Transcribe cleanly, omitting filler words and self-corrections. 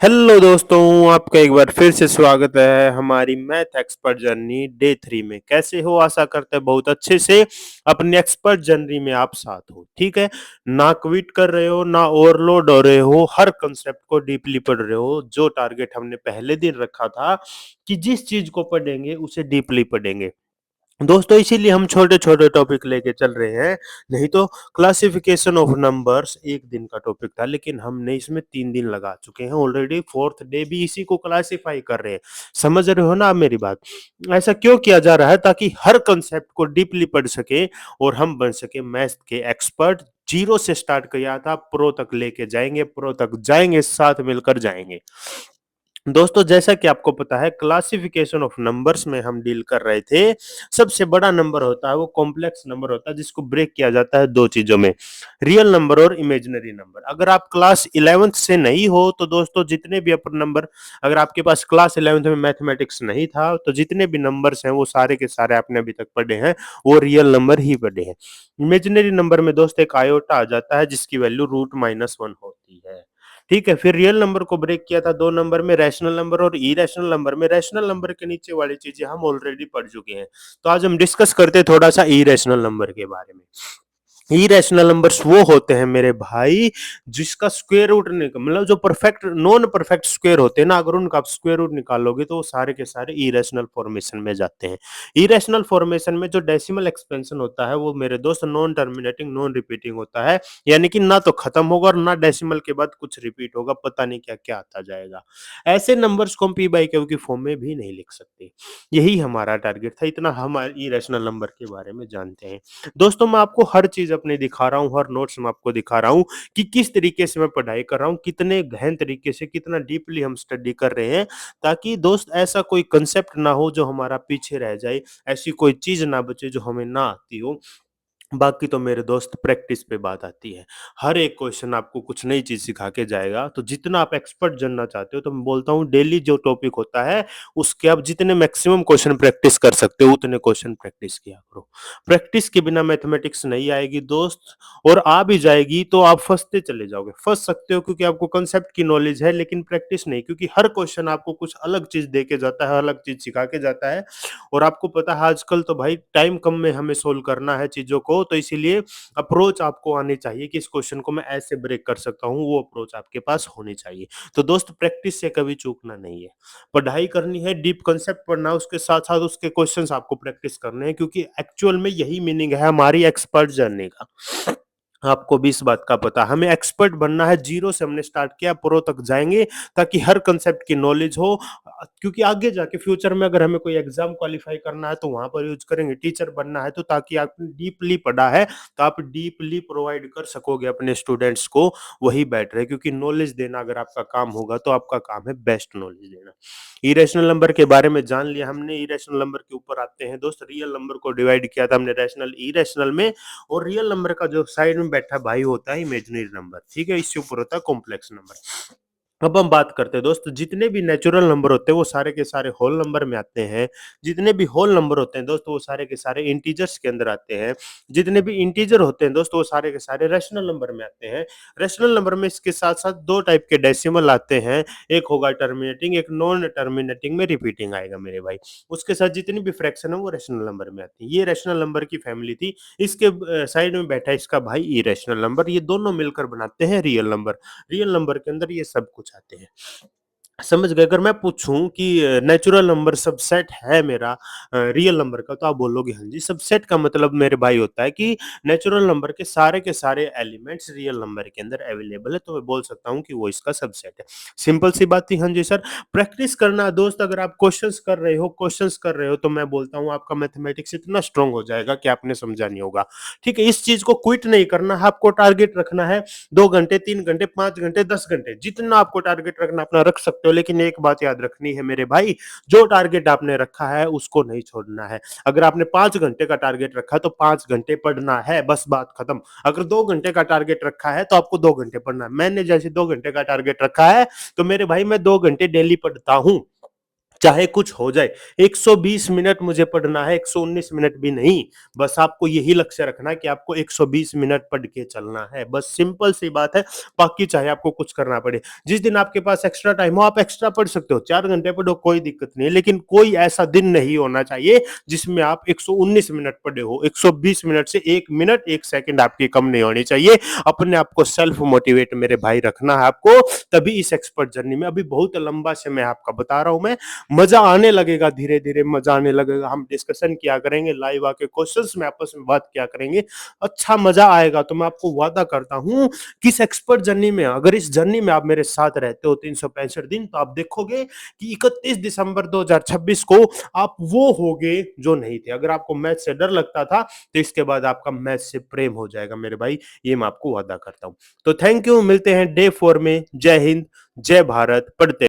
Hello दोस्तों, आपका एक बार फिर से स्वागत है हमारी मैथ एक्सपर्ट जर्नी डे 3 में। कैसे हो? आशा करते हैं बहुत अच्छे से। अपनी एक्सपर्ट जर्नी में आप साथ हो, ठीक है? ना क्विट कर रहे हो, ना ओवरलोड हो रहे हो, हर कांसेप्ट को डीपली पढ़ रहे हो। जो टारगेट हमने पहले दिन रखा था कि जिस चीज़ को पढ़ेंगे उसे डीपली पढ़ेंगे। दोस्तों इसीलिए हम छोटे-छोटे टॉपिक लेके चल रहे हैं, नहीं तो क्लासिफिकेशन ऑफ नंबर्स 1 दिन का टॉपिक था, लेकिन हमने इसमें 3 दिन लगा चुके हैं ऑलरेडी, 4th डे भी इसी को क्लासिफाई कर रहे हैं। समझ रहे हो ना आप मेरी बात? ऐसा क्यों किया जा रहा है? ताकि हर कांसेप्ट को डीपली पढ़ सकें और हम बन सकें मैथ्स के एक्सपर्ट। ज़ीरो से स्टार्ट किया था, प्रो तक लेके जाएँगे, प्रो तक जाएँगे, साथ मिलकर जाएँगे। दोस्तों जैसा कि आपको पता है क्लासिफिकेशन ऑफ नंबर्स में हम डील कर रहे थे। सबसे बड़ा नंबर होता है वो कॉम्प्लेक्स नंबर होता है जिसको ब्रेक किया जाता है 2 चीज़ों में, रियल नंबर और इमेजिनरी नंबर। अगर आप क्लास 11th से नहीं हो तो दोस्तों जितने भी अपर नंबर, अगर आपके पास क्लास 11th में मैथमेटिक्स नहीं था तो जितने भी नंबर्स हैं वो सारे के सारे आपने अभी तक पढ़े हैं, वो रियल नंबर ही पढ़े हैं। इमेजिनरी नंबर में दोस्त एक आयोटा आ जाता है जिसकी वैल्यू √-1 होती है। ठीक है, फिर रियल नंबर को ब्रेक किया था 2 नंबर में, रैशनल नंबर और इरैशनल नंबर में। रैशनल नंबर के नीचे वाली चीज़ें हम ऑलरेडी पढ़ चुके हैं। तो आज हम डिस्कस करते हैं थोड़ा-सा इरैशनल नंबर के बारे में। इरेशनल नंबर्स वो होते हैं मेरे भाई जिसका स्क्वायर रूट मतलब जो परफेक्ट नॉन परफेक्ट स्क्वायर होते हैं ना, अगर उनका आप स्क्वायर रूट निकालोगे तो वो सारे के सारे इरेशनल फॉर्मेशन में जाते हैं। इरेशनल फॉर्मेशन में जो डेसिमल एक्सपेंशन होता है वो मेरे दोस्त नॉन टर्मिनेटिंग नॉन रिपीटिंग होता है, यानी कि ना तो खत्म होगा और ना डेसिमल के बाद कुछ रिपीट होगा, पता नहीं क्या क्या आता जाएगा। ऐसे नंबर्स को हम पी बाई क्यू की फॉर्म में भी नहीं लिख सकते। यही हमारा टारगेट था, इतना हम इरेशनल नंबर के बारे में जानते हैं। दोस्तों मैं आपको हर चीज़ अपनी दिखा रहा हूँ, हर नोट्स मैं आपको दिखा रहा हूँ कि किस तरीके से मैं पढ़ाई कर रहा हूँ, कितने गहन तरीके से, कितना डीपली हम स्टडी कर रहे हैं, ताकि दोस्त ऐसा कोई कांसेप्ट ना हो जो हमारा पीछे रह जाए, ऐसी कोई चीज़ ना बचे जो हमें ना आती हो। बाकी तो मेरे दोस्त प्रैक्टिस पे बात आती है। हर एक क्वेश्चन आपको कुछ नई चीज़ सिखा के जाएगा, तो जितना आप एक्सपर्ट बनना चाहते हो तो मैं बोलता हूँ डेली जो टॉपिक होता है, उसके आप जितने मैक्सिमम क्वेश्चन प्रैक्टिस कर सकते हो उतने क्वेश्चन प्रैक्टिस किया करो। प्रैक्टिस के बिना मैथमेटिक्स नहीं आएगी दोस्त, और आ भी जाएगी तो आप फँसते चले जाओगे। फँस सकते हो क्योंकि आपको कांसेप्ट की नॉलेज है लेकिन प्रैक्टिस नहीं, क्योंकि हर क्वेश्चन आपको कुछ अलग चीज़ दे के जाता है, अलग चीज़ सिखा के जाता है। और आपको पता है आजकल तो भाई टाइम कम में हमें सोल्व करना है चीज़ों को, तो इसीलिए अप्रोच आपको आनी चाहिए कि इस क्वेश्चन को मैं ऐसे ब्रेक कर सकता हूँ, वो अप्रोच आपके पास होनी चाहिए। तो दोस्त प्रैक्टिस से कभी चूकना नहीं है। पढ़ाई करनी है, डीप कांसेप्ट पढ़ना है, उसके साथ-साथ उसके क्वेश्चन्स आपको प्रैक्टिस करने हैं, क्योंकि एक्चुअल में यही मीनिंग है हमारी एक्सपर्ट जर्नी का। आपको भी इस बात का पता है, हमें एक्सपर्ट बनना है, ज़ीरो से हमने स्टार्ट किया, प्रो तक जाएँगे ताकि हर कांसेप्ट की नॉलेज हो। क्योंकि आगे जाके फ्यूचर में अगर हमें कोई एग्ज़ाम क्वालीफाई करना है तो वहाँ पर यूज़ करेंगे, टीचर बनना है तो ताकि आपने डीपली पढ़ा है, तो आप डीपली प्रोवाइड कर सकोगे अपने स्टूडेंट्स को, वही बेटर है, क्योंकि नॉलेज देना अगर आपका काम होगा तो आपका काम है बेस्ट नॉलेज देना। इरेशनल नंबर के बारे में जान लिया हमने, इरेशनल नंबर के ऊपर आते हैं दोस्त, रियल नंबर को डिवाइड किया था हमने रैशनल, इरेशनल में। और रियल नंबर का जो साइड में बैठा भाई होता है इमेजिनरी नंबर, ठीक है? इसके ऊपर होता है कॉम्प्लेक्स नंबर। अब हम बात करते हैं दोस्त, जितने भी नेचुरल नंबर होते हैं वो सारे के सारे होल नंबर में आते हैं। जितने भी होल नंबर होते हैं दोस्त वो सारे के सारे इंटीजर्स के अंदर आते हैं। जितने भी इंटीजर होते हैं दोस्त वो सारे के सारे रैशनल नंबर में आते हैं। रैशनल नंबर में इसके साथ-साथ 2 टाइप के डेसिमल आते हैं, एक होगा टर्मिनेटिंग, एक नॉन टर्मिनेटिंग में रिपीटिंग आएगा मेरे भाई। उसके साथ जितनी भी फ्रैक्शन है वो रैशनल नंबर में आती है। ये रैशनल नंबर की फैमिली थी। इसके साइड में बैठा है इसका भाई इरेशनल नंबर, ये दोनों मिलकर बनाते हैं रियल नंबर। रियल नंबर के अंदर ये सब कुछ आते हैं। समझ गए? अगर मैं पूछूँ कि नेचुरल नंबर सबसेट है मेरा रियल नंबर का, तो आप बोलोगे हाँ जी। सबसेट का मतलब मेरे भाई होता है कि नेचुरल नंबर के सारे एलिमेंट्स रियल नंबर के अंदर अवेलेबल है, तो मैं बोल सकता हूँ कि वो इसका सबसेट है। सिंपल सी बात थी, हाँ जी सर। प्रैक्टिस करना दोस्त, अगर आप क्वेश्चंस कर रहे हो तो मैं बोलता हूँ आपका मैथमेटिक्स इतना स्ट्रॉन्ग हो जाएगा कि आपने समझा नहीं होगा। ठीक है? इस चीज़ को क्विट नहीं करना है, आपको टारगेट रखना है 2 घंटे, 3 घंटे, 5 घंटे, 10 घंटे, जितना आपको टारगेट रखना अपना रख सकते हो, लेकिन एक बात याद रखनी है मेरे भाई, जो टारगेट आपने रखा है उसको नहीं छोड़ना है। अगर आपने 5 घंटे का टारगेट रखा है तो 5 घंटे पढ़ना है, बस बात खत्म। अगर 2 घंटे का टारगेट रखा है तो आपको 2 घंटे पढ़ना है। मैंने जैसे 2 घंटे का टारगेट रखा है तो मेरे भाई मैं 2 घंटे डेली पढ़ता हूँ। चाहे कुछ हो जाए, 120 मिनट मुझे पढ़ना है, 119 मिनट भी नहीं। बस आपको यही लक्ष्य रखना है कि आपको 120 मिनट पढ़ के चलना है। बस सिंपल सी बात है, बाकी चाहे आपको कुछ करना पड़े। जिस दिन आपके पास एक्स्ट्रा टाइम हो, आप एक्स्ट्रा पढ़ सकते हो, 4 घंटे पढ़ो, कोई दिक्कत नहीं है। लेकिन कोई ऐसा दिन नहीं होना चाहिए जिसमें आप 119 मिनट पढ़े हो। 120 मिनट से 1 मिनट 1 सेकंड आपकी कम नहीं होनी चाहिए। अपने आप को सेल्फ मोटिवेट मेरे भाई रखना है आपको, तभी इस एक्सपर्ट जर्नी में, अभी बहुत लंबा समय आपका बता रहा हूँ मैं, मजा आने लगेगा, धीरे धीरे मजा आने लगेगा। हम डिस्कशन किया करेंगे, लाइव आके क्वेश्चंस में आपस में बात किया करेंगे, अच्छा मजा आएगा। तो मैं आपको वादा करता हूँ कि इस एक्सपर्ट जर्नी में, अगर इस जर्नी में आप मेरे साथ रहते हो 365 दिन, तो आप देखोगे कि 31 दिसंबर 2026 को आप वो होगे जो नहीं थे। अगर आपको मैथ से डर लगता था, तो इसके बाद आपका मैथ से प्रेम हो जाएगा मेरे भाई, ये मैं आपको वादा करता हूँ। तो थैंक यू, मिलते हैं डे 4 में। जय हिंद, जय भारत, पढ़ते